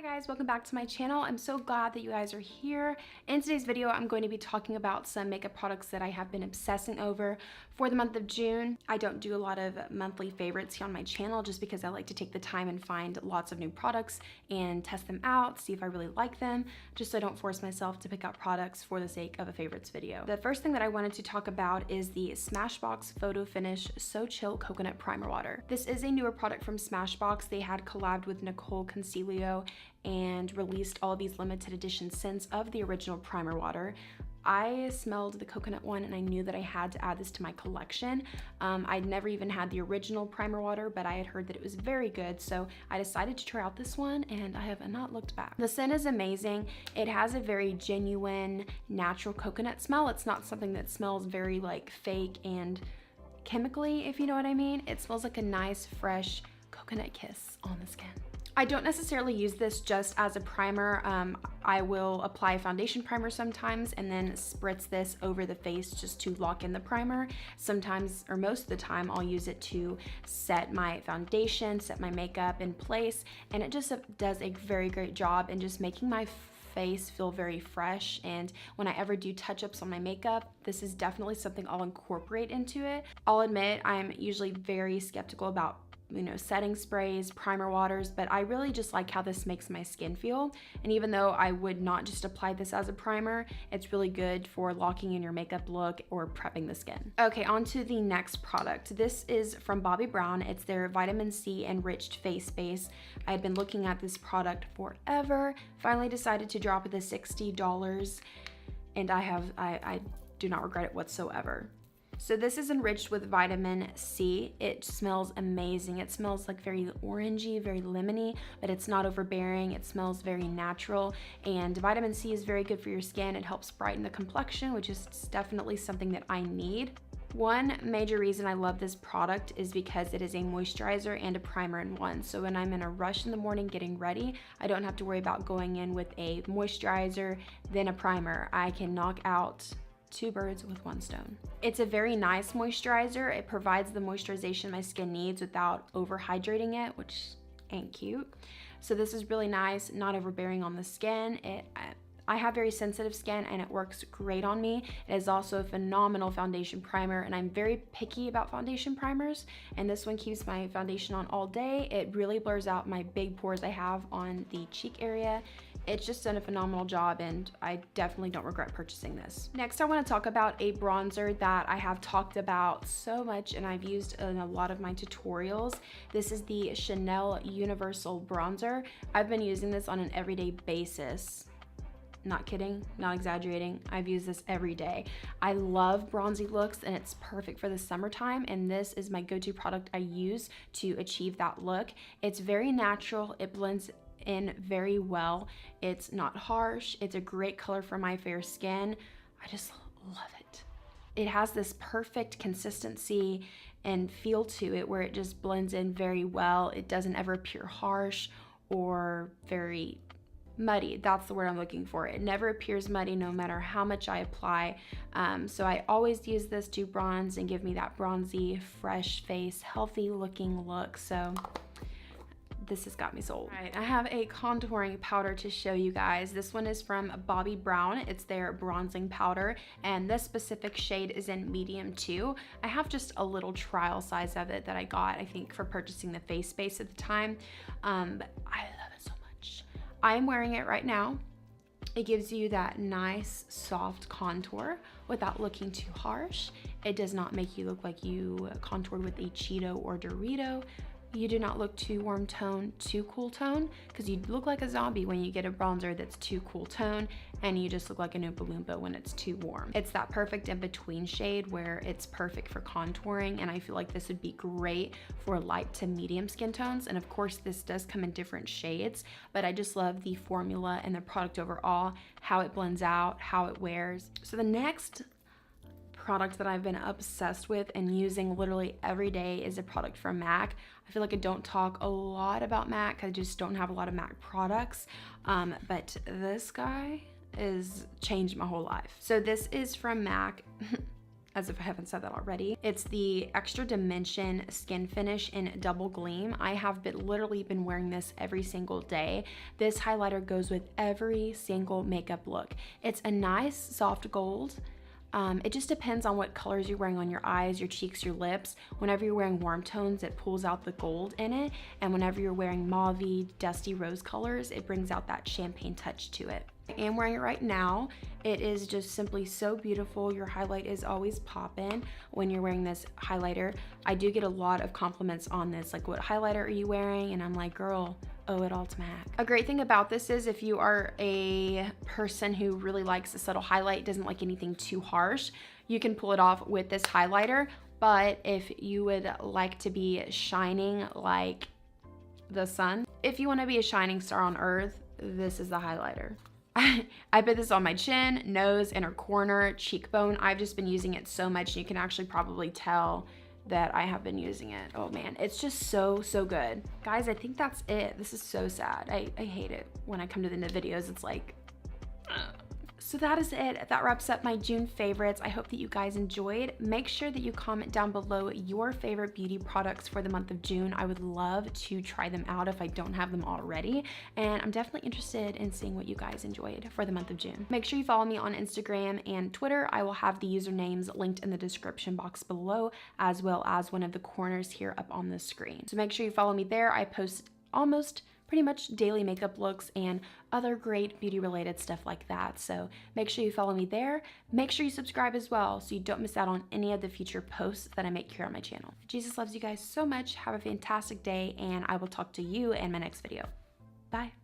Guys, welcome back to my channel. I'm so glad that you guys are here. In today's video, I'm going to be talking about some makeup products that I have been obsessing over for the month of June. I don't do a lot of monthly favorites here on my channel just because I like to take the time and find lots of new products and test them out, see if I really like them, just so I don't force myself to pick out products for the sake of a favorites video. The first thing that I wanted to talk about is the Smashbox Photo Finish So Chill Coconut Primer Water. This is a newer product from Smashbox. They had collabed with Nicole Concilio and released all these limited edition scents of the original primer water. I smelled the coconut one and I knew that I had to add this to my collection. I'd never even had the original primer water, but I had heard that it was very good, so I decided to try out this one and I have not looked back. The scent is amazing. It has a very genuine, natural coconut smell. It's not something that smells very like fake and chemically, if you know what I mean. It smells like a nice, fresh coconut kiss on the skin. I don't necessarily use this just as a primer. I will apply foundation primer sometimes and then spritz this over the face just to lock in the primer. Sometimes, or most of the time, I'll use it to set my foundation, set my makeup in place, and it just does a very great job in just making my face feel very fresh. And when I ever do touch-ups on my makeup, this is definitely something I'll incorporate into it. I'll admit I'm usually very skeptical about setting sprays, primer waters, but I really just like how this makes my skin feel. And even though I would not just apply this as a primer, it's really good for locking in your makeup look or prepping the skin. Okay, on to the next product. This is from Bobbi Brown. It's their vitamin C enriched face base. I had been looking at this product forever, finally decided to drop it to $60, and I do not regret it whatsoever. So this is enriched with vitamin C. It smells amazing. It smells like very orangey, very lemony, but it's not overbearing. It smells very natural, and vitamin C is very good for your skin. It helps brighten the complexion, which is definitely something that I need. One major reason I love this product is because it is a moisturizer and a primer in one. So when I'm in a rush in the morning getting ready, I don't have to worry about going in with a moisturizer, then a primer. I can knock out two birds with one stone. It's a very nice moisturizer. It provides the moisturization my skin needs without overhydrating it, which ain't cute. So this is really nice, not overbearing on the skin. I have very sensitive skin and it works great on me. It is also a phenomenal foundation primer, and I'm very picky about foundation primers, and this one keeps my foundation on all day. It really blurs out my big pores I have on the cheek area. It's just done a phenomenal job, and I definitely don't regret purchasing this. Next, I want to talk about a bronzer that I have talked about so much and I've used in a lot of my tutorials. This is the Chanel Universal Bronzer. I've been using this on an everyday basis. Not kidding, not exaggerating. I've used this every day. I love bronzy looks and it's perfect for the summertime, and this is my go-to product I use to achieve that look. It's very natural. It blends in very well. It's not harsh. It's a great color for my fair skin. I just love it. It has this perfect consistency and feel to it where it just blends in very well. It doesn't ever appear harsh or very muddy. That's the word I'm looking for. It never appears muddy no matter how much I apply. So I always use this to bronze and give me that bronzy, fresh face, healthy looking look. So this has got me sold. All right, I have a contouring powder to show you guys. This one is from Bobbi Brown. It's their bronzing powder, and this specific shade is in medium 2. I have just a little trial size of it that I got, I think, for purchasing the face base at the time, but I love it so much. I'm wearing it right now. It gives you that nice, soft contour without looking too harsh. It does not make you look like you contoured with a Cheeto or Dorito. You do not look too warm tone, too cool tone, because you look like a zombie when you get a bronzer that's too cool tone, and you just look like an Oompa Loompa when it's too warm. It's that perfect in-between shade where it's perfect for contouring, and I feel like this would be great for light to medium skin tones. And of course, this does come in different shades, but I just love the formula and the product overall, how it blends out, how it wears. So the next product that I've been obsessed with and using literally every day is a product from MAC. I feel like I don't talk a lot about MAC. I just don't have a lot of MAC products, but this guy has changed my whole life. So this is from MAC. as if I haven't said that already. It's the Extra Dimension Skin Finish in Double Gleam. I have literally been wearing this every single day. This highlighter goes with every single makeup look. It's a nice soft gold. It just depends on what colors you're wearing on your eyes, your cheeks, your lips. Whenever you're wearing warm tones, it pulls out the gold in it. And whenever you're wearing mauve-y, dusty rose colors, it brings out that champagne touch to it. I am wearing it right now. It is just simply so beautiful. Your highlight is always popping when you're wearing this highlighter. I do get a lot of compliments on this, like, what highlighter are you wearing? And I'm like, girl, owe it all to MAC. A great thing about this is if you are a person who really likes a subtle highlight, doesn't like anything too harsh, you can pull it off with this highlighter. But if you would like to be shining like the sun, if you want to be a shining star on earth, this is the highlighter. I put this on my chin, nose, inner corner, cheekbone. I've just been using it so much. You can actually probably tell that I have been using it. Oh man, it's just so good. Guys, I think that's it. This is so sad. I hate it when I come to the end of videos. It's like, So that is it. That wraps up my June favorites. I hope that you guys enjoyed. Make sure that you comment down below your favorite beauty products for the month of June. I would love to try them out if I don't have them already. And I'm definitely interested in seeing what you guys enjoyed for the month of June. Make sure you follow me on Instagram and Twitter. I will have the usernames linked in the description box below, as well as one of the corners here up on the screen. So make sure you follow me there. I post almost pretty much daily makeup looks and other great beauty related stuff like that. So make sure you follow me there. Make sure you subscribe as well so you don't miss out on any of the future posts that I make here on my channel. Jesus loves you guys so much. Have a fantastic day, and I will talk to you in my next video. Bye.